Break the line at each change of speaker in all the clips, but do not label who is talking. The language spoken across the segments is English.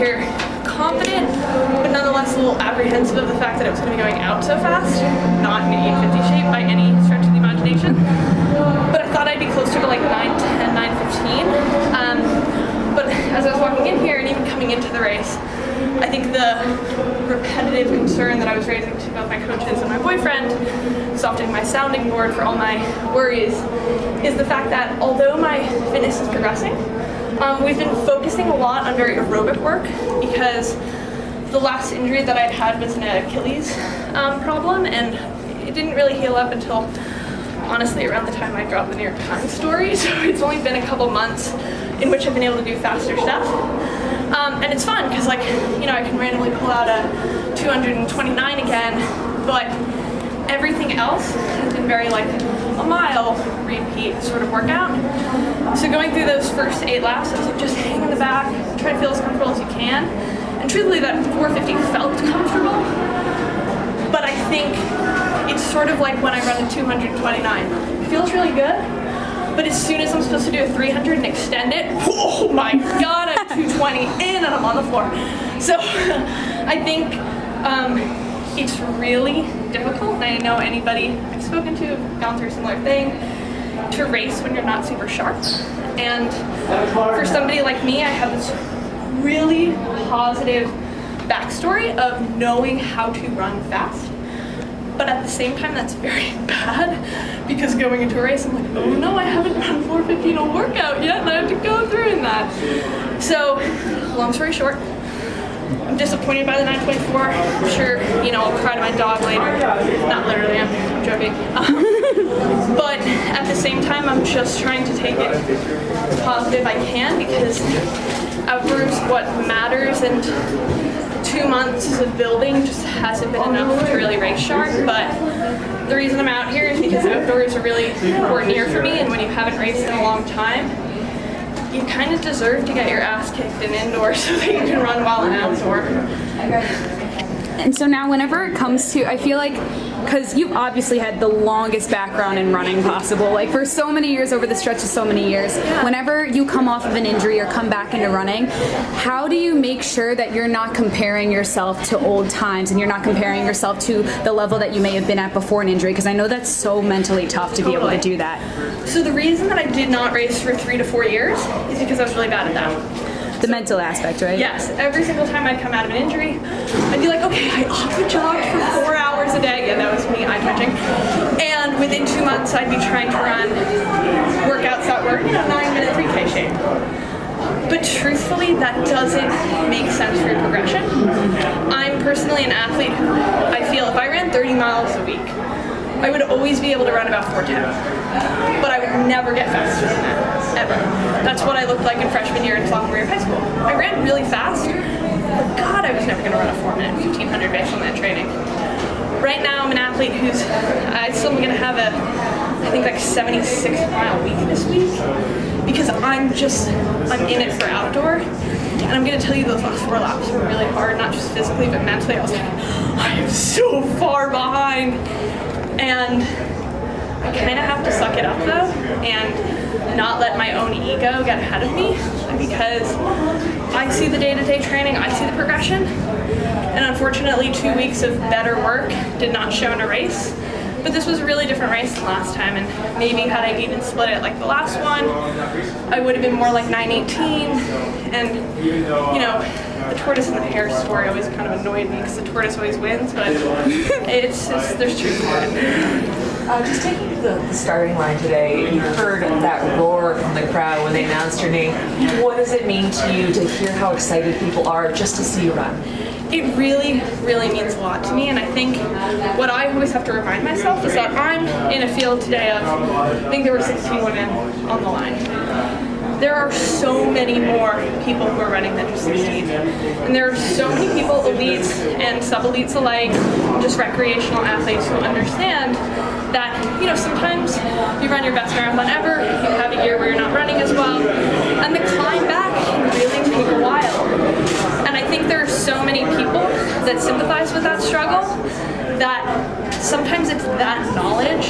here confident, but nonetheless a little apprehensive of the fact that it was going to be going out so fast, not in 850 shape by any stretch of the imagination. But I thought I'd be closer to like 9:10, 9:15. But as I was walking in here and even coming into the race, I think the repetitive concern that I was raising to both my coaches and my boyfriend, softening my sounding board for all my worries, is the fact that although my fitness is progressing, we've been focusing a lot on very aerobic work because the last injury that I'd had was an Achilles problem, and it didn't really heal up until honestly around the time I dropped the New York Times story. So it's only been a couple months in which I've been able to do faster stuff. And it's fun because, like, you know, I can randomly pull out a 229 again, but everything else has been very like a mile repeat sort of workout. So going through those first 8 laps, I was like, just hang in the back, try to feel as comfortable as you can. And truthfully, that 450 felt comfortable, but I think it's sort of like when I run a 229. It feels really good, but as soon as I'm supposed to do a 300 and extend it, oh my God, I'm 220 in and I'm on the floor. So I think it's really difficult, and I know anybody I've spoken to have gone through a similar thing, to race when you're not super sharp. And for somebody like me, I have this really positive backstory of knowing how to run fast. But at the same time, that's very bad because going into a race, I'm like, oh no, I haven't run 450 in a workout yet, and I have to go through in that. So, long story short, I'm disappointed by the 9.4. I'm sure, you know, I'll cry to my dog later. Not literally, I'm joking. But at the same time, I'm just trying to take it as positive I can because outdoors what matters, and 2 months of building just hasn't been enough to really race sharp. But the reason I'm out here is because outdoors are really important year for me, and when you haven't raced in a long time, you kind of deserve to get your ass kicked in indoors so that you can run well in outdoor.
And so now whenever it comes to, I feel like, because you've obviously had the longest background in running possible, like for so many years, over the stretch of so many years, whenever you come off of an injury or come back into running, how do you make sure that you're not comparing yourself to old times and you're not comparing yourself to the level that you may have been at before an injury? Because I know that's so mentally tough to be able to do that.
So the reason that I did not race for 3 to 4 years is because I was really bad at that.
The mental aspect, right?
Yes. Every single time I'd come out of an injury, I'd be like, okay, I aqua jogged for 4 hours a day. Yeah, that was me eye twitching. And within 2 months, I'd be trying to run workouts that were, 9-minute 3K shape. But truthfully, that doesn't make sense for your progression. I'm personally an athlete who I feel if I ran 30 miles a week, I would always be able to run about 4:10, but I would never get faster than that, ever. That's what I looked like in freshman year and sophomore year of high school. I ran really fast, but God, I was never going to run a 4-minute 1500 based on that training. Right now, I'm an athlete who's, I'm still going to have I think like 76-mile week this week, because I'm in it for outdoor. And I'm going to tell you, those last 4 laps were really hard, not just physically, but mentally. I was like, I am so far behind. And I kind of have to suck it up though and not let my own ego get ahead of me, because I see the day-to-day training, I see the progression, and unfortunately 2 weeks of better work did not show in a race. But this was a really different race than last time, and maybe had I even split it like the last one, I would have been more like 9:18. And the tortoise and the hare story always kind of annoyed me because the tortoise always wins, but there's truth to it.
Just taking you to the starting line today, you heard that roar from the crowd when they announced your name. What does it mean to you to hear how excited people are just to see you run?
It really, really means a lot to me, and I think what I always have to remind myself is that I'm in a field today of, I think there were 16 women on the line. There are so many more people who are running than just 16. And there are so many people, elites and sub-elites alike, just recreational athletes, who understand that, sometimes you run your best marathon ever, you have a year where you're not running as well, and the climb back can really take a while. And I think there are so many people that sympathize with that struggle, that sometimes it's that knowledge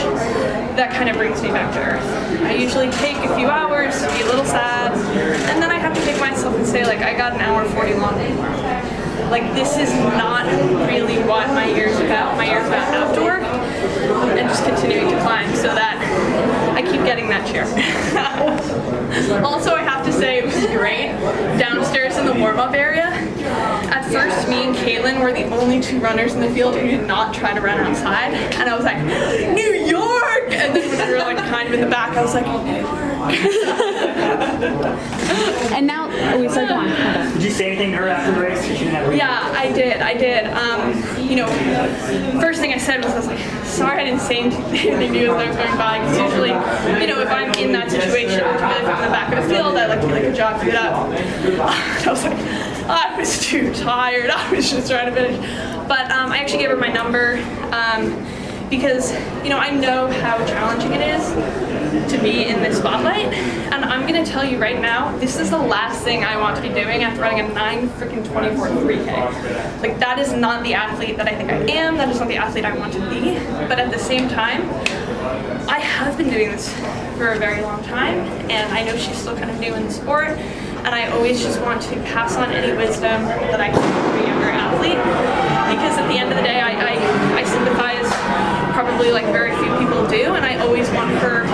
that kind of brings me back to earth. I usually take a few hours to be a little sad, and then I have to pick myself and say, like, I got an hour 40 long tomorrow. Like, this is not really what my year's about. My year's about outdoor and just continuing to climb so that I keep getting that cheer. Also, I have to say it was great downstairs in the warm-up area. At first, me and Katelyn were the only two runners in the field who did not try to run outside. And I was like, New York! And then when we were like kind of in the back, I was like, New York.
And now, we started on.
Did you say anything to her after the race?
Yeah, I did. You know, first thing I said was, I was like, sorry I didn't say anything to you as I was going by, because usually, you know, if I'm in that situation, particularly if I'm in the back of the field, I like to be like, good job, keep it up. I was like, I was too tired. I was just trying to finish. But I actually gave her my number because, you know, I know how challenging it is to be in this spotlight, and I'm gonna tell you right now, this is the last thing I want to be doing after running a 9:24 3K. Like, that is not the athlete that I think I am, that is not the athlete I want to be, but at the same time, I have been doing this for a very long time, and I know she's still kind of new in the sport, and I always just want to pass on any wisdom that I can to a younger athlete, because at the end of the day, I sympathize probably like very few people do, and I always want her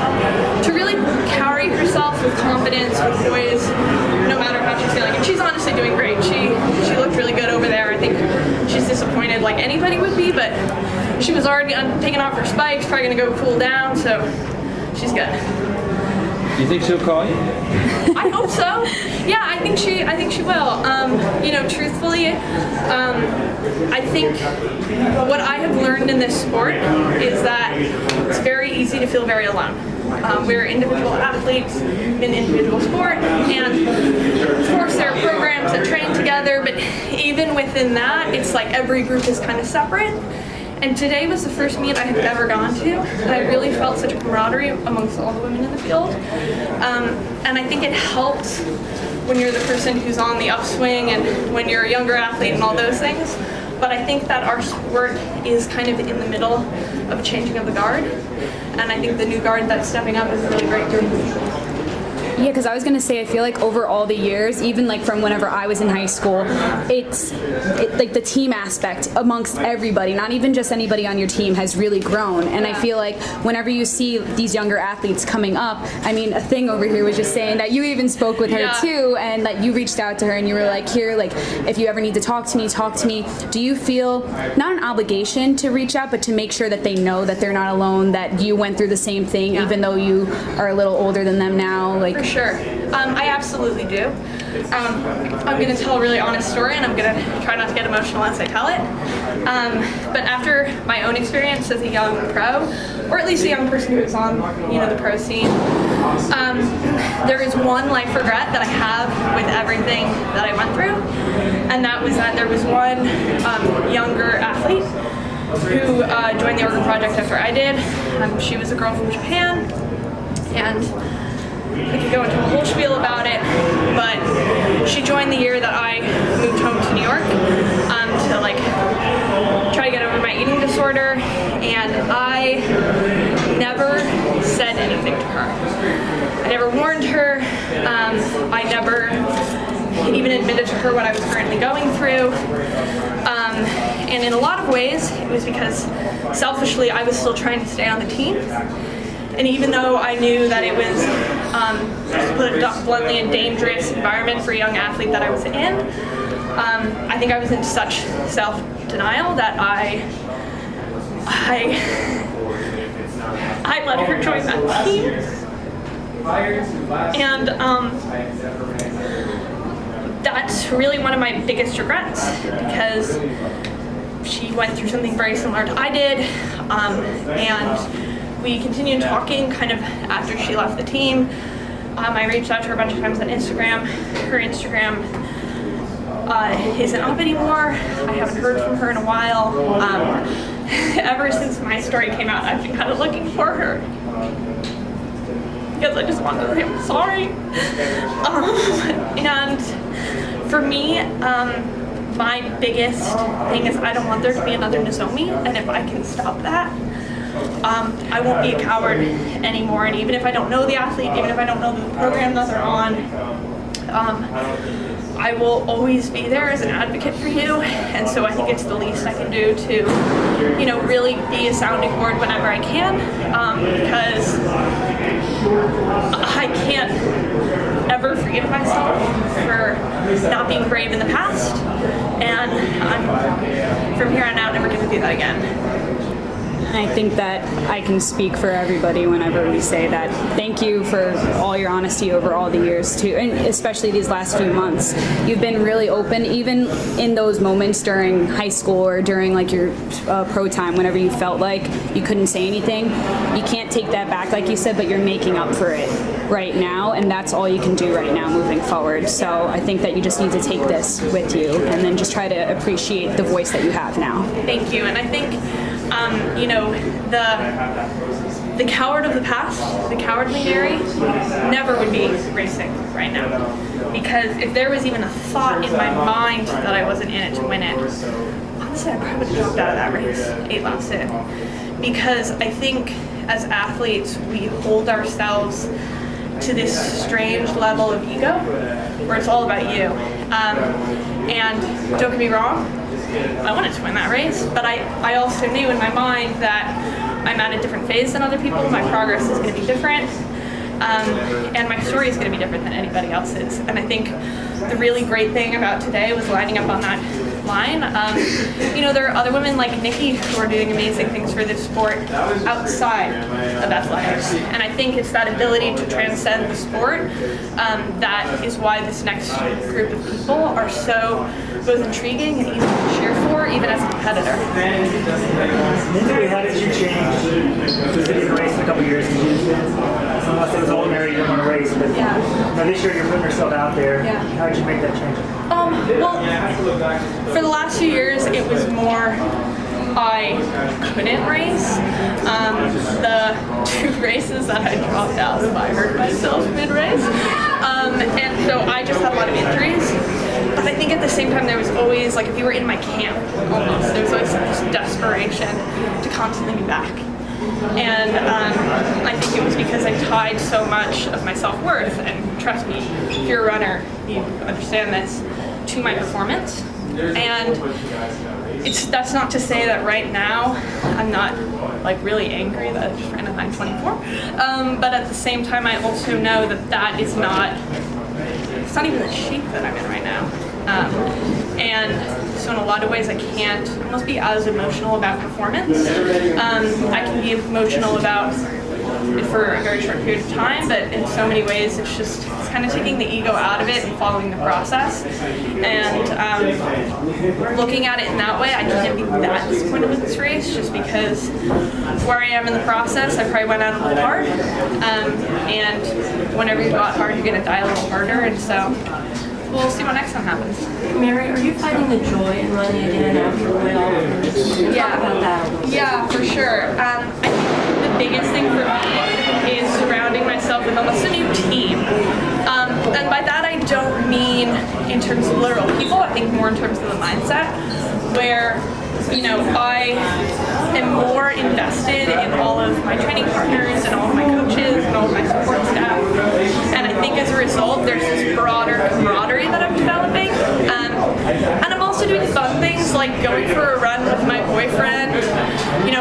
to really carry herself with confidence, with poise, no matter how she's feeling. And she's honestly doing great. She looked really good over there. I think she's disappointed like anybody would be, but she was already taking off her spikes, probably gonna go cool down, so she's good.
Do you think she'll call you?
I hope so. Yeah, I think she will. You know, truthfully, I think what I have learned in this sport is that it's very easy to feel very alone. We're individual athletes in individual sport, and of course there are programs that train together, but even within that, it's like every group is kind of separate. And today was the first meet I have ever gone to, and I really felt such a camaraderie amongst all the women in the field. And I think it helps when you're the person who's on the upswing and when you're a younger athlete and all those things. But I think that our sport is kind of in the middle of a changing of the guard. And I think the new guard that's stepping up is a really great group of people.
Yeah, because I was going to say, I feel like over all the years, even like from whenever I was in high school, it's like the team aspect amongst everybody, not even just anybody on your team, has really grown. And I feel like whenever you see these younger athletes coming up, I mean, a thing over here was just saying that you even spoke with her too, and that you reached out to her and you were like, here, like, if you ever need to talk to me, talk to me. Do you feel not an obligation to reach out, but to make sure that they know that they're not alone, that you went through the same thing, even though you are a little older than them now? Like,
for sure. I absolutely do. I'm going to tell a really honest story, and I'm going to try not to get emotional as I tell it. But after my own experience as a young pro, or at least a young person who's on, you know, the pro scene, there is one life regret that I have with everything that I went through, and that was that there was one younger athlete who joined the Oregon Project after I did. She was a girl from Japan, and I could go into a whole spiel about it, but she joined the year that I moved home to New York to like try to get over my eating disorder, and I never said anything to her. I never warned her. I never even admitted to her what I was currently going through. And in a lot of ways, it was because selfishly I was still trying to stay on the team. And even though I knew that it was, to put it bluntly, a dangerous environment for a young athlete that I was in, I think I was in such self-denial that I let her join that team. And that's really one of my biggest regrets, because she went through something very similar to I did, and we continued talking kind of after she left the team. I reached out to her a bunch of times on Instagram. Her Instagram isn't up anymore. I haven't heard from her in a while. Ever since my story came out, I've been kind of looking for her, because I just wanted to say I'm sorry. And for me, my biggest thing is I don't want there to be another Nozomi, and if I can stop that, I won't be a coward anymore. And even if I don't know the athlete, even if I don't know the program that they're on, I will always be there as an advocate for you. And so I think it's the least I can do to, really be a sounding board whenever I can, because I can't ever forgive myself for not being brave in the past, and I'm from here on out never going to do that again.
I think that I can speak for everybody whenever we say that. Thank you for all your honesty over all the years too, and especially these last few months. You've been really open, even in those moments during high school or during like your pro time, whenever you felt like you couldn't say anything. You can't take that back, like you said, but you're making up for it right now, and that's all you can do right now moving forward. So I think that you just need to take this with you and then just try to appreciate the voice that you have now.
Thank you, and I think the coward of the past, the cowardly Mary, never would be racing right now. Because if there was even a thought in my mind that I wasn't in it to win it, honestly, I probably would have dropped out of that race 8 laps in. Because I think as athletes, we hold ourselves to this strange level of ego where it's all about you. And don't get me wrong, I wanted to win that race, but I also knew in my mind that I'm at a different phase than other people. My progress is going to be different, and my story is going to be different than anybody else's. And I think the really great thing about today was lining up on that line. There are other women like Nikki who are doing amazing things for this sport outside of athletics. And I think it's that ability to transcend the sport that is why this next group of people are so both intriguing and easy to cheer for, even as a competitor.
Mentally, how did you change to be in a race in a couple years? Unless it was all Mary, you didn't want to race, but this year you're putting yourself out there.
Yeah.
How did you make that change?
Well, for the last few years, it was more I couldn't race. The 2 races that I dropped out of, I hurt myself mid-race. And so I just had a lot of injuries. But I think at the same time, there was always, like, if you were in my camp, almost, there was always this desperation to constantly be back. And I think it was because I tied so much of my self-worth, and trust me, if you're a runner, you understand this, to my performance. And that's not to say that right now I'm not really angry that I just ran a 9:24. But at the same time, I also know that it's not even the shape that I'm in right now. And so in a lot of ways I can't almost be as emotional about performance. I can be emotional about it for a very short period of time, but in so many ways it's kind of taking the ego out of it and following the process. And looking at it in that way, I can't be that disappointed with this race just because where I am in the process, I probably went out a little hard. And whenever you go out hard, you're going to die a little harder. And so we'll see what next time happens.
Mary, are you finding the joy in running again after the way all of this? Talk about that.
Yeah, for sure. I think the biggest thing for me is surrounding myself with almost a new team. And by that I don't mean in terms of literal people, I think more in terms of the mindset, where I am more invested in all of my training partners and all of my coaches and all of my support staff. And I think as a result, there's this broader camaraderie that I'm developing. And I'm also doing fun things like going for a run with my boyfriend.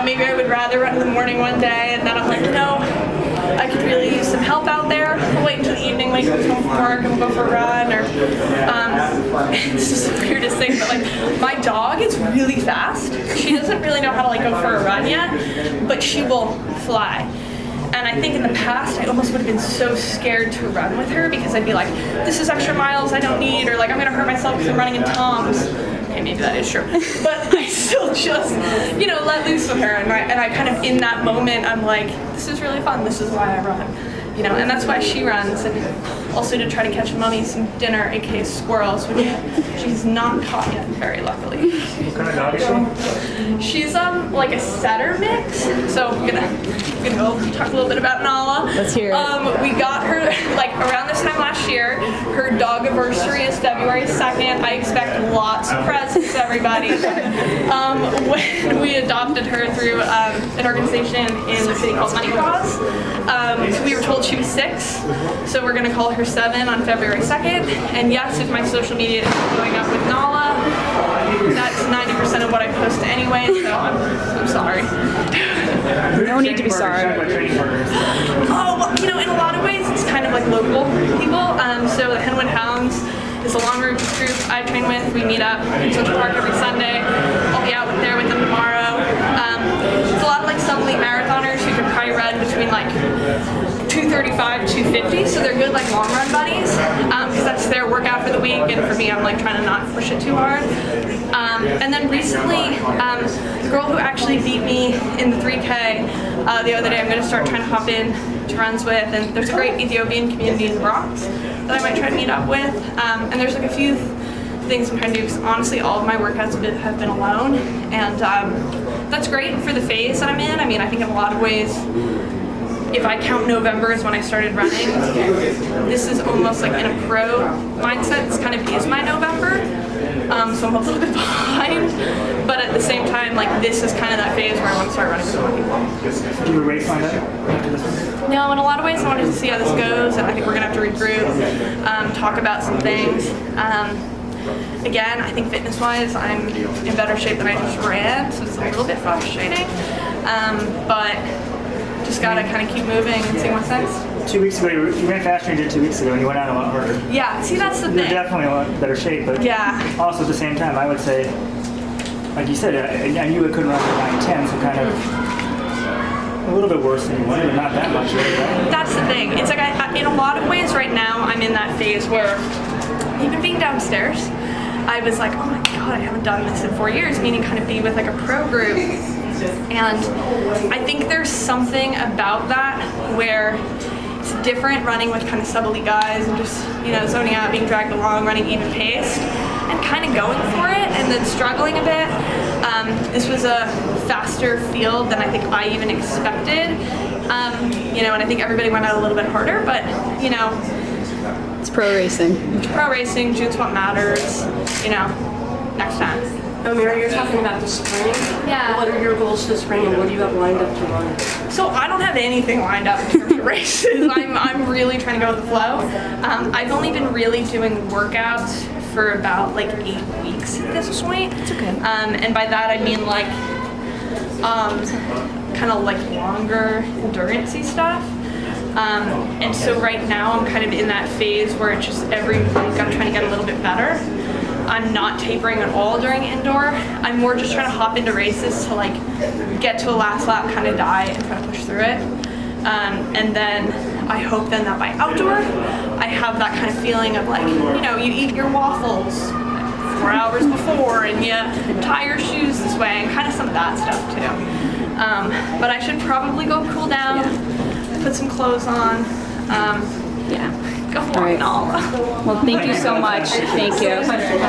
Maybe I would rather run in the morning one day, and then I'm like, I could really use some help out there. I'll wait until the evening when he comes home from work and we'll go for a run. Or it's just the weirdest thing, but my dog is really fast. She doesn't really know how to go for a run yet, but she will fly. And I think in the past, I almost would have been so scared to run with her because I'd be like, this is extra miles I don't need, or I'm going to hurt myself because I'm running in Toms. Okay, maybe that is true. But I still just, let loose with her. And I kind of, in that moment, I'm like, this is really fun. This is why I run. And that's why she runs. And also to try to catch Mommy some dinner, aka squirrels, which she's not caught yet, very luckily.
What kind of dog is she?
She's like a setter mix. So I'm going to We're gonna go talk a little bit about Nala.
Let's hear it.
We got her like around this time last year. Her dog anniversary is February 2nd. I expect lots of presents, everybody. When we adopted her through an organization in the city called Money Cause, so we were told she was 6, so we're gonna call her 7 on February 2nd. And yes, if my social media is going up with Nala, that's 90% of what I post anyway, so I'm sorry.
No need to be sorry.
Oh, well, you know, in a lot of ways, it's kind of like local people. So the Henwood Hounds is a long road group I train with. We meet up in Central Park every Sunday. I'll be out there with them tomorrow. It's a lot of like sub-elite marathoners who can probably run between like 235, 250, so they're good like long run buddies, because that's their workout for the week, and for me, I'm like trying to not push it too hard. And then recently, the girl who actually beat me in the 3K the other day, I'm going to start trying to hop in to runs with, and there's a great Ethiopian community in the Bronx that I might try to meet up with, and there's like a few things I'm trying to do, because honestly all of my workouts have been alone, and that's great for the phase that I'm in. I mean, I think in a lot of ways, if I count November as when I started running, this is almost like in a pro mindset. This kind of is my November, so I'm a little bit behind, but at the same time, like this is kind of that phase where I want to start running with more people.
Do you have a race lined up after this one?
No, in a lot of ways I wanted to see how this goes, and I think we're going to have to regroup, talk about some things. Again, I think fitness-wise, I'm in better shape than I just ran, so it's a little bit frustrating, but just gotta kind of keep moving and see what's next.
2 weeks ago, you ran faster than you did 2 weeks ago, and you went out a lot harder.
Yeah, see, that's the
You're
thing.
definitely in a lot better shape, but
Yeah.
also at the same time, I would say, like you said, I knew I couldn't run for 9:10, so kind of a little bit worse than you wanted, but not that much, right?
That's the thing. It's like, in a lot of ways right now, I'm in that phase where, even being downstairs, I was like, oh my god, I haven't done this in 4 years, meaning kind of be with like a pro group. And I think there's something about that where it's different running with kind of sub-elite guys and just, you know, zoning out, being dragged along, running even paced, and kind of going for it and then struggling a bit. This was a faster field than I think I even expected. You know, and I think everybody went out a little bit harder, but, you know,
It's pro racing.
pro racing, June's what matters, you know, next time.
Mira, you're talking about the spring.
Yeah.
What are your goals this spring, and what do you have lined up to run?
So I don't have anything lined up in terms of races. I'm really trying to go with the flow. I've only been really doing workouts for about like 8 weeks at this point.
It's okay.
And by that I mean like kind of like longer endurance-y stuff. And so right now I'm kind of in that phase where it's just every week I'm trying to get a little bit better. I'm not tapering at all during indoor. I'm more just trying to hop into races to like get to a last lap, kind of die and try to push through it. And then I hope then that by outdoor, I have that kind of feeling of like, you know, you eat your waffles 4 hours before and you tie your shoes this way and kind of some of that stuff too. But I should probably go cool down, put some clothes on.
Yeah.
Go
All right.
on, Nala.
Well, thank you so much. Thank you.